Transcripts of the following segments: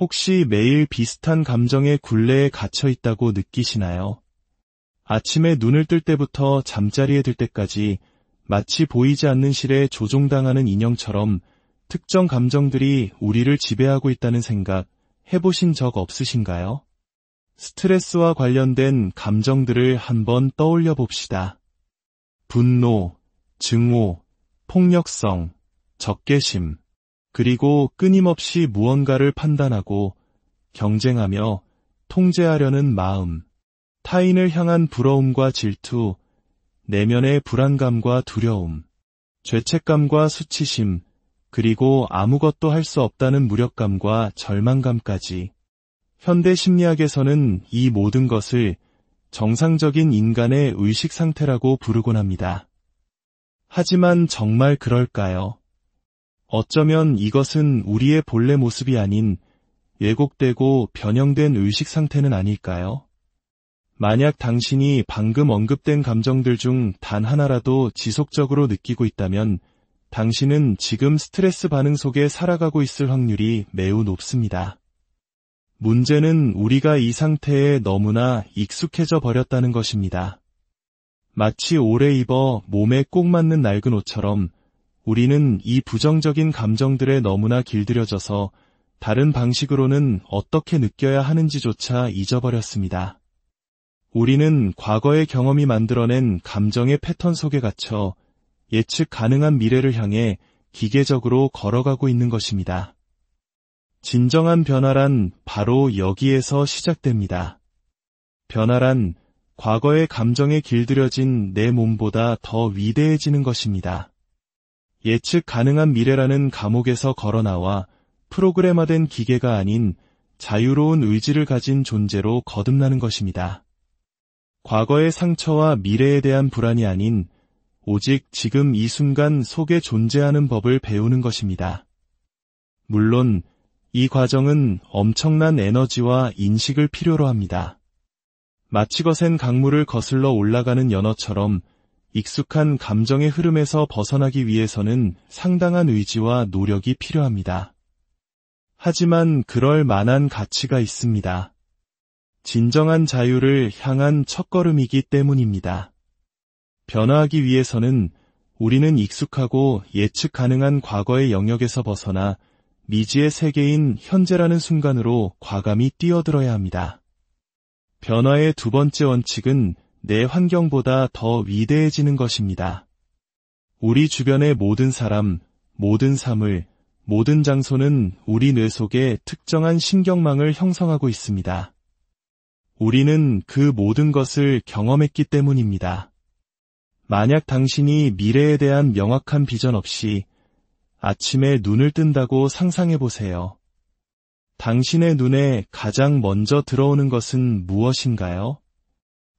혹시 매일 비슷한 감정의 굴레에 갇혀 있다고 느끼시나요? 아침에 눈을 뜰 때부터 잠자리에 들 때까지 마치 보이지 않는 실에 조종당하는 인형처럼 특정 감정들이 우리를 지배하고 있다는 생각 해보신 적 없으신가요? 스트레스와 관련된 감정들을 한번 떠올려 봅시다. 분노, 증오, 폭력성, 적개심, 그리고 끊임없이 무언가를 판단하고 경쟁하며 통제하려는 마음, 타인을 향한 부러움과 질투, 내면의 불안감과 두려움, 죄책감과 수치심, 그리고 아무것도 할 수 없다는 무력감과 절망감까지. 현대 심리학에서는 이 모든 것을 정상적인 인간의 의식 상태라고 부르곤 합니다. 하지만 정말 그럴까요? 어쩌면 이것은 우리의 본래 모습이 아닌 왜곡되고 변형된 의식 상태는 아닐까요? 만약 당신이 방금 언급된 감정들 중 단 하나라도 지속적으로 느끼고 있다면 당신은 지금 스트레스 반응 속에 살아가고 있을 확률이 매우 높습니다. 문제는 우리가 이 상태에 너무나 익숙해져 버렸다는 것입니다. 마치 오래 입어 몸에 꼭 맞는 낡은 옷처럼 우리는 이 부정적인 감정들에 너무나 길들여져서 다른 방식으로는 어떻게 느껴야 하는지조차 잊어버렸습니다. 우리는 과거의 경험이 만들어낸 감정의 패턴 속에 갇혀 예측 가능한 미래를 향해 기계적으로 걸어가고 있는 것입니다. 진정한 변화란 바로 여기에서 시작됩니다. 변화란 과거의 감정에 길들여진 내 몸보다 더 위대해지는 것입니다. 예측 가능한 미래라는 감옥에서 걸어나와 프로그래마된 기계가 아닌 자유로운 의지를 가진 존재로 거듭나는 것입니다. 과거의 상처와 미래에 대한 불안이 아닌 오직 지금 이 순간 속에 존재하는 법을 배우는 것입니다. 물론 이 과정은 엄청난 에너지와 인식을 필요로 합니다. 마치 거센 강물을 거슬러 올라가는 연어처럼 익숙한 감정의 흐름에서 벗어나기 위해서는 상당한 의지와 노력이 필요합니다. 하지만 그럴 만한 가치가 있습니다. 진정한 자유를 향한 첫걸음이기 때문입니다. 변화하기 위해서는 우리는 익숙하고 예측 가능한 과거의 영역에서 벗어나 미지의 세계인 현재라는 순간으로 과감히 뛰어들어야 합니다. 변화의 두 번째 원칙은 내 환경보다 더 위대해지는 것입니다. 우리 주변의 모든 사람, 모든 사물, 모든 장소는 우리 뇌 속에 특정한 신경망을 형성하고 있습니다. 우리는 그 모든 것을 경험했기 때문입니다. 만약 당신이 미래에 대한 명확한 비전 없이 아침에 눈을 뜬다고 상상해 보세요. 당신의 눈에 가장 먼저 들어오는 것은 무엇인가요?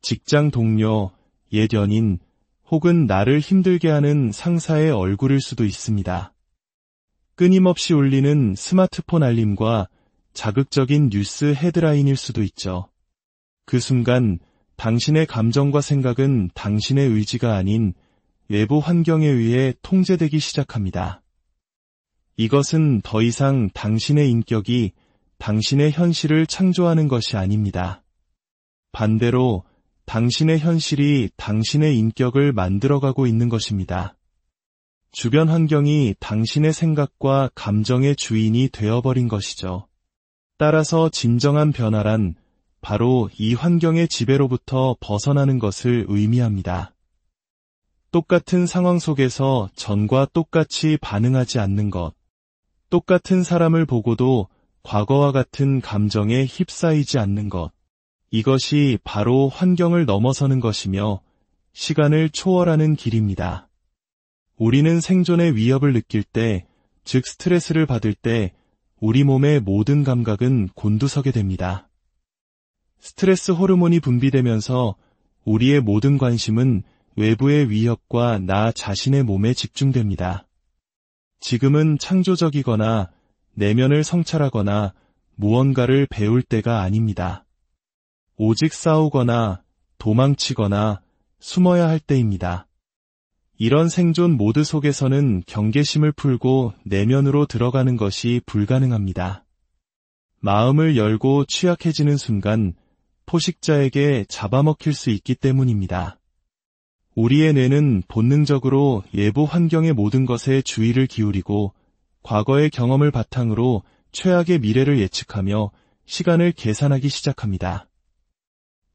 직장 동료, 옛 연인, 혹은 나를 힘들게 하는 상사의 얼굴일 수도 있습니다. 끊임없이 울리는 스마트폰 알림과 자극적인 뉴스 헤드라인일 수도 있죠. 그 순간 당신의 감정과 생각은 당신의 의지가 아닌 외부 환경에 의해 통제되기 시작합니다. 이것은 더 이상 당신의 인격이 당신의 현실을 창조하는 것이 아닙니다. 반대로 당신의 현실이 당신의 인격을 만들어가고 있는 것입니다. 주변 환경이 당신의 생각과 감정의 주인이 되어버린 것이죠. 따라서 진정한 변화란 바로 이 환경의 지배로부터 벗어나는 것을 의미합니다. 똑같은 상황 속에서 전과 똑같이 반응하지 않는 것, 똑같은 사람을 보고도 과거와 같은 감정에 휩싸이지 않는 것, 이것이 바로 환경을 넘어서는 것이며 시간을 초월하는 길입니다. 우리는 생존의 위협을 느낄 때, 즉 스트레스를 받을 때 우리 몸의 모든 감각은 곤두서게 됩니다. 스트레스 호르몬이 분비되면서 우리의 모든 관심은 외부의 위협과 나 자신의 몸에 집중됩니다. 지금은 창조적이거나 내면을 성찰하거나 무언가를 배울 때가 아닙니다. 오직 싸우거나 도망치거나 숨어야 할 때입니다. 이런 생존 모드 속에서는 경계심을 풀고 내면으로 들어가는 것이 불가능합니다. 마음을 열고 취약해지는 순간 포식자에게 잡아먹힐 수 있기 때문입니다. 우리의 뇌는 본능적으로 외부 환경의 모든 것에 주의를 기울이고 과거의 경험을 바탕으로 최악의 미래를 예측하며 시간을 계산하기 시작합니다.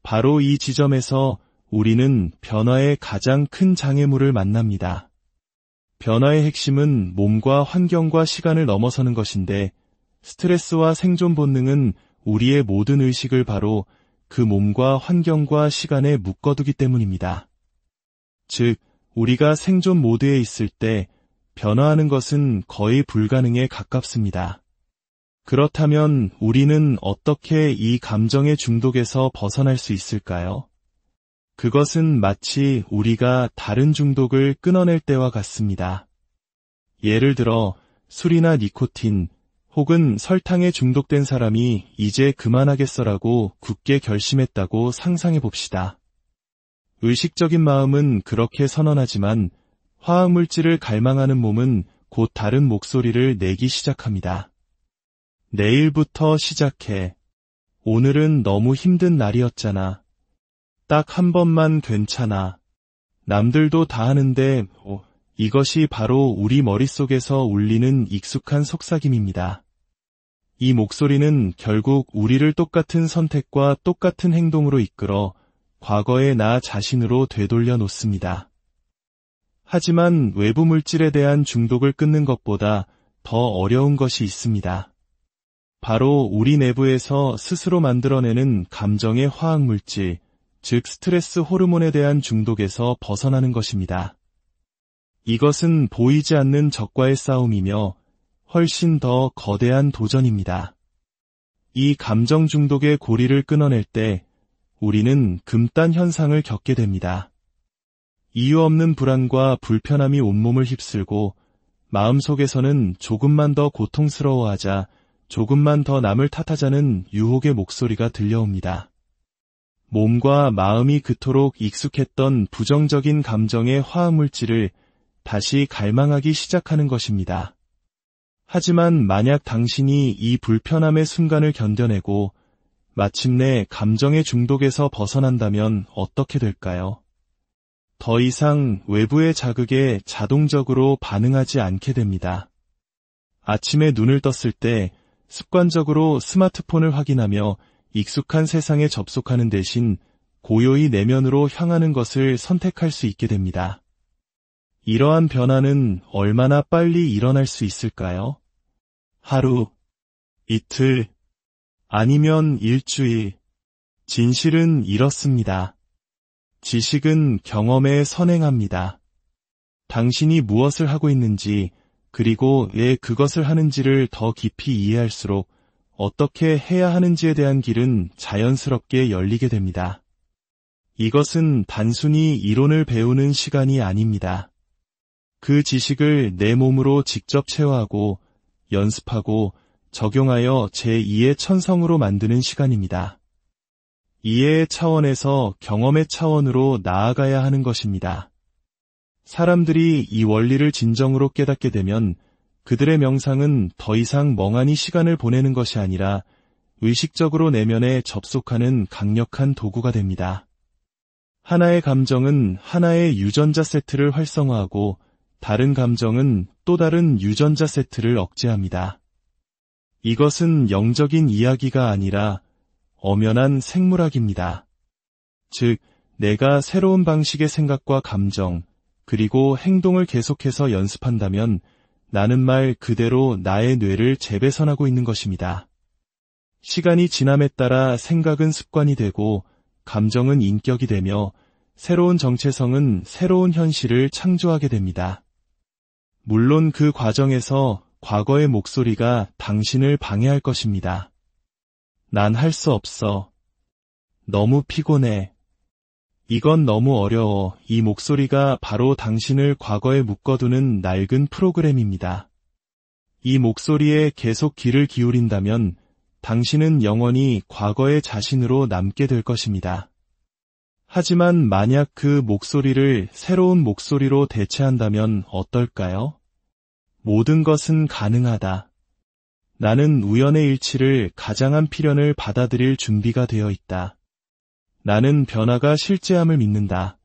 바로 이 지점에서 우리는 변화의 가장 큰 장애물을 만납니다. 변화의 핵심은 몸과 환경과 시간을 넘어서는 것인데 스트레스와 생존 본능은 우리의 모든 의식을 바로 그 몸과 환경과 시간에 묶어두기 때문입니다. 즉, 우리가 생존 모드에 있을 때 변화하는 것은 거의 불가능에 가깝습니다. 그렇다면 우리는 어떻게 이 감정의 중독에서 벗어날 수 있을까요? 그것은 마치 우리가 다른 중독을 끊어낼 때와 같습니다. 예를 들어 술이나 니코틴 혹은 설탕에 중독된 사람이 이제 그만하겠어라고 굳게 결심했다고 상상해 봅시다. 의식적인 마음은 그렇게 선언하지만 화학물질을 갈망하는 몸은 곧 다른 목소리를 내기 시작합니다. 내일부터 시작해. 오늘은 너무 힘든 날이었잖아. 딱 한 번만 괜찮아. 남들도 다 하는데 이것이 바로 우리 머릿속에서 울리는 익숙한 속삭임입니다. 이 목소리는 결국 우리를 똑같은 선택과 똑같은 행동으로 이끌어 과거의 나 자신으로 되돌려 놓습니다. 하지만 외부 물질에 대한 중독을 끊는 것보다 더 어려운 것이 있습니다. 바로 우리 내부에서 스스로 만들어내는 감정의 화학물질, 즉 스트레스 호르몬에 대한 중독에서 벗어나는 것입니다. 이것은 보이지 않는 적과의 싸움이며 훨씬 더 거대한 도전입니다. 이 감정 중독의 고리를 끊어낼 때 우리는 금단 현상을 겪게 됩니다. 이유 없는 불안과 불편함이 온몸을 휩쓸고 마음속에서는 조금만 더 고통스러워하자, 조금만 더 남을 탓하자는 유혹의 목소리가 들려옵니다. 몸과 마음이 그토록 익숙했던 부정적인 감정의 화학물질을 다시 갈망하기 시작하는 것입니다. 하지만 만약 당신이 이 불편함의 순간을 견뎌내고 마침내 감정의 중독에서 벗어난다면 어떻게 될까요? 더 이상 외부의 자극에 자동적으로 반응하지 않게 됩니다. 아침에 눈을 떴을 때 습관적으로 스마트폰을 확인하며 익숙한 세상에 접속하는 대신 고요히 내면으로 향하는 것을 선택할 수 있게 됩니다. 이러한 변화는 얼마나 빨리 일어날 수 있을까요? 하루, 이틀, 아니면 일주일. 진실은 이렇습니다. 지식은 경험에 선행합니다. 당신이 무엇을 하고 있는지, 그리고 왜 그것을 하는지를 더 깊이 이해할수록 어떻게 해야 하는지에 대한 길은 자연스럽게 열리게 됩니다. 이것은 단순히 이론을 배우는 시간이 아닙니다. 그 지식을 내 몸으로 직접 체화하고 연습하고 적용하여 제2의 천성으로 만드는 시간입니다. 이해의 차원에서 경험의 차원으로 나아가야 하는 것입니다. 사람들이 이 원리를 진정으로 깨닫게 되면 그들의 명상은 더 이상 멍하니 시간을 보내는 것이 아니라 의식적으로 내면에 접속하는 강력한 도구가 됩니다. 하나의 감정은 하나의 유전자 세트를 활성화하고 다른 감정은 또 다른 유전자 세트를 억제합니다. 이것은 영적인 이야기가 아니라 엄연한 생물학입니다. 즉, 내가 새로운 방식의 생각과 감정, 그리고 행동을 계속해서 연습한다면 나는 말 그대로 나의 뇌를 재배선하고 있는 것입니다. 시간이 지남에 따라 생각은 습관이 되고 감정은 인격이 되며 새로운 정체성은 새로운 현실을 창조하게 됩니다. 물론 그 과정에서 과거의 목소리가 당신을 방해할 것입니다. 난 할 수 없어. 너무 피곤해. 이건 너무 어려워. 이 목소리가 바로 당신을 과거에 묶어두는 낡은 프로그램입니다. 이 목소리에 계속 귀를 기울인다면 당신은 영원히 과거의 자신으로 남게 될 것입니다. 하지만 만약 그 목소리를 새로운 목소리로 대체한다면 어떨까요? 모든 것은 가능하다. 나는 우연의 일치를 가장한 필연을 받아들일 준비가 되어 있다. 나는 변화가 실제함을 믿는다.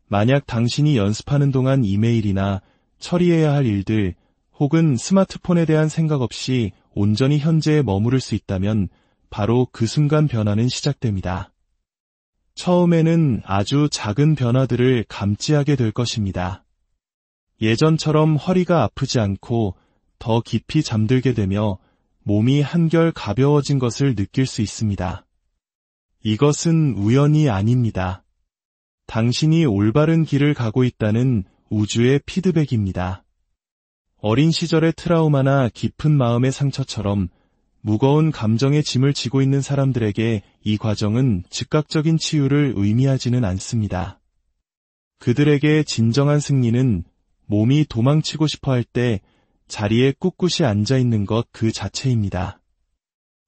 만약 당신이 연습하는 동안 이메일이나 처리해야 할 일들 혹은 스마트폰에 대한 생각 없이 온전히 현재에 머무를 수 있다면 바로 그 순간 변화는 시작됩니다. 처음에는 아주 작은 변화들을 감지하게 될 것입니다. 예전처럼 허리가 아프지 않고 더 깊이 잠들게 되며 몸이 한결 가벼워진 것을 느낄 수 있습니다. 이것은 우연이 아닙니다. 당신이 올바른 길을 가고 있다는 우주의 피드백입니다. 어린 시절의 트라우마나 깊은 마음의 상처처럼 무거운 감정의 짐을 지고 있는 사람들에게 이 과정은 즉각적인 치유를 의미하지는 않습니다. 그들에게 진정한 승리는 몸이 도망치고 싶어 할 때 자리에 꿋꿋이 앉아 있는 것 그 자체입니다.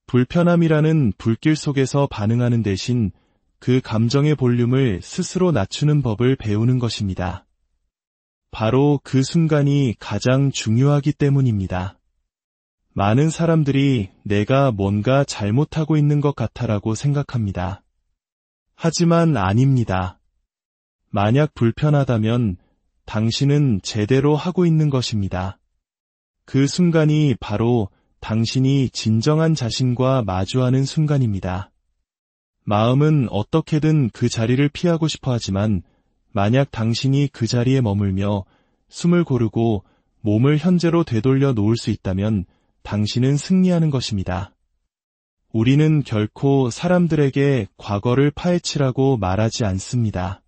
불편함이라는 불길 속에서 반응하는 대신 그 감정의 볼륨을 스스로 낮추는 법을 배우는 것입니다. 바로 그 순간이 가장 중요하기 때문입니다. 많은 사람들이 내가 뭔가 잘못하고 있는 것 같아라고 생각합니다. 하지만 아닙니다. 만약 불편하다면 당신은 제대로 하고 있는 것입니다. 그 순간이 바로 당신이 진정한 자신과 마주하는 순간입니다. 마음은 어떻게든 그 자리를 피하고 싶어 하지만 만약 당신이 그 자리에 머물며 숨을 고르고 몸을 현재로 되돌려 놓을 수 있다면 당신은 승리하는 것입니다. 우리는 결코 사람들에게 과거를 파헤치라고 말하지 않습니다.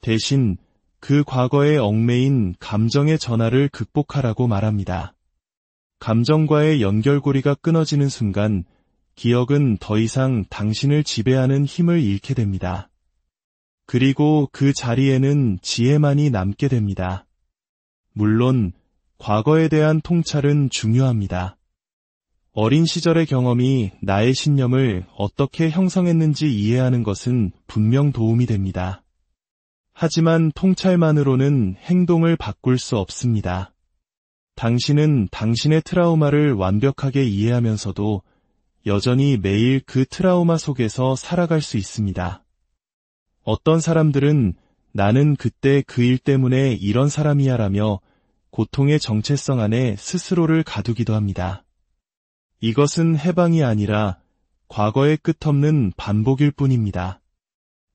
대신 그 과거에 얽매인 감정의 전하를 극복하라고 말합니다. 감정과의 연결고리가 끊어지는 순간 기억은 더 이상 당신을 지배하는 힘을 잃게 됩니다. 그리고 그 자리에는 지혜만이 남게 됩니다. 물론 과거에 대한 통찰은 중요합니다. 어린 시절의 경험이 나의 신념을 어떻게 형성했는지 이해하는 것은 분명 도움이 됩니다. 하지만 통찰만으로는 행동을 바꿀 수 없습니다. 당신은 당신의 트라우마를 완벽하게 이해하면서도 여전히 매일 그 트라우마 속에서 살아갈 수 있습니다. 어떤 사람들은 나는 그때 그 일 때문에 이런 사람이야 라며 고통의 정체성 안에 스스로를 가두기도 합니다. 이것은 해방이 아니라 과거의 끝없는 반복일 뿐입니다.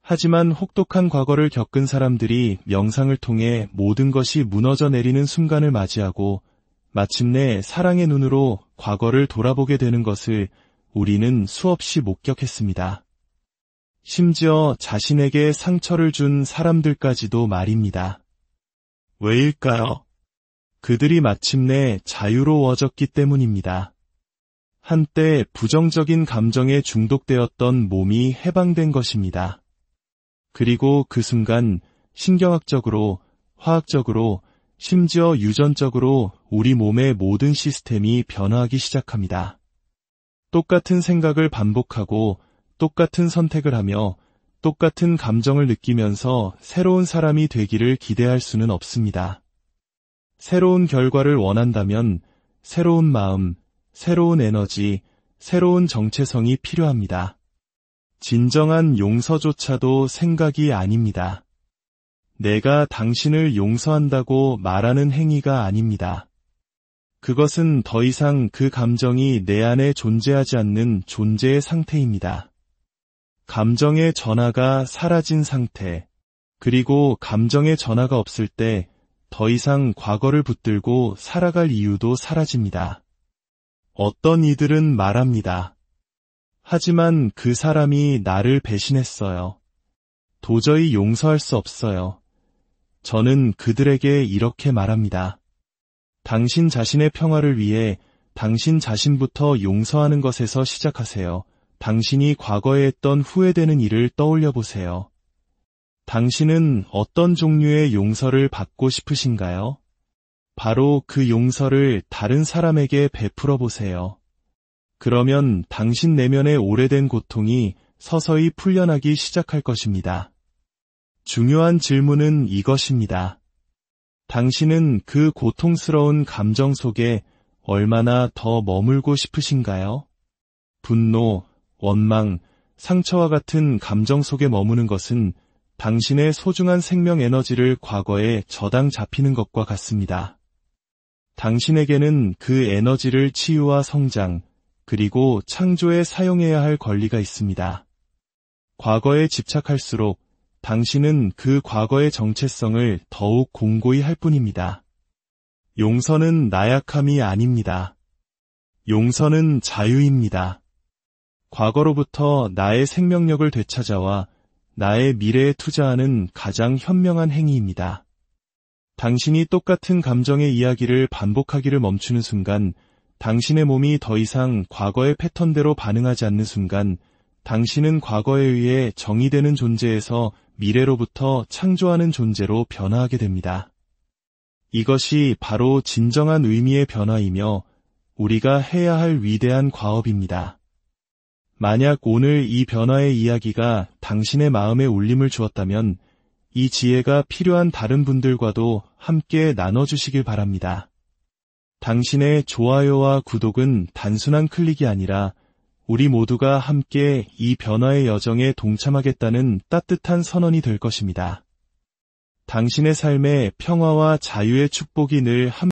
하지만 혹독한 과거를 겪은 사람들이 명상을 통해 모든 것이 무너져 내리는 순간을 맞이하고 마침내 사랑의 눈으로 과거를 돌아보게 되는 것을 우리는 수없이 목격했습니다. 심지어 자신에게 상처를 준 사람들까지도 말입니다. 왜일까요? 그들이 마침내 자유로워졌기 때문입니다. 한때 부정적인 감정에 중독되었던 몸이 해방된 것입니다. 그리고 그 순간 신경학적으로, 화학적으로, 심지어 유전적으로 우리 몸의 모든 시스템이 변화하기 시작합니다. 똑같은 생각을 반복하고 똑같은 선택을 하며 똑같은 감정을 느끼면서 새로운 사람이 되기를 기대할 수는 없습니다. 새로운 결과를 원한다면 새로운 마음, 새로운 에너지, 새로운 정체성이 필요합니다. 진정한 용서조차도 생각이 아닙니다. 내가 당신을 용서한다고 말하는 행위가 아닙니다. 그것은 더 이상 그 감정이 내 안에 존재하지 않는 존재의 상태입니다. 감정의 전하가 사라진 상태, 그리고 감정의 전하가 없을 때 더 이상 과거를 붙들고 살아갈 이유도 사라집니다. 어떤 이들은 말합니다. 하지만 그 사람이 나를 배신했어요. 도저히 용서할 수 없어요. 저는 그들에게 이렇게 말합니다. 당신 자신의 평화를 위해 당신 자신부터 용서하는 것에서 시작하세요. 당신이 과거에 했던 후회되는 일을 떠올려 보세요. 당신은 어떤 종류의 용서를 받고 싶으신가요? 바로 그 용서를 다른 사람에게 베풀어 보세요. 그러면 당신 내면의 오래된 고통이 서서히 풀려나기 시작할 것입니다. 중요한 질문은 이것입니다. 당신은 그 고통스러운 감정 속에 얼마나 더 머물고 싶으신가요? 분노, 원망, 상처와 같은 감정 속에 머무는 것은 당신의 소중한 생명 에너지를 과거에 저당 잡히는 것과 같습니다. 당신에게는 그 에너지를 치유와 성장, 그리고 창조에 사용해야 할 권리가 있습니다. 과거에 집착할수록 당신은 그 과거의 정체성을 더욱 공고히 할 뿐입니다. 용서는 나약함이 아닙니다. 용서는 자유입니다. 과거로부터 나의 생명력을 되찾아와 나의 미래에 투자하는 가장 현명한 행위입니다. 당신이 똑같은 감정의 이야기를 반복하기를 멈추는 순간, 당신의 몸이 더 이상 과거의 패턴대로 반응하지 않는 순간, 당신은 과거에 의해 정의되는 존재에서 미래로부터 창조하는 존재로 변화하게 됩니다. 이것이 바로 진정한 의미의 변화이며 우리가 해야 할 위대한 과업입니다. 만약 오늘 이 변화의 이야기가 당신의 마음에 울림을 주었다면 이 지혜가 필요한 다른 분들과도 함께 나눠주시길 바랍니다. 당신의 좋아요와 구독은 단순한 클릭이 아니라 우리 모두가 함께 이 변화의 여정에 동참하겠다는 따뜻한 선언이 될 것입니다. 당신의 삶에 평화와 자유의 축복이 늘 함께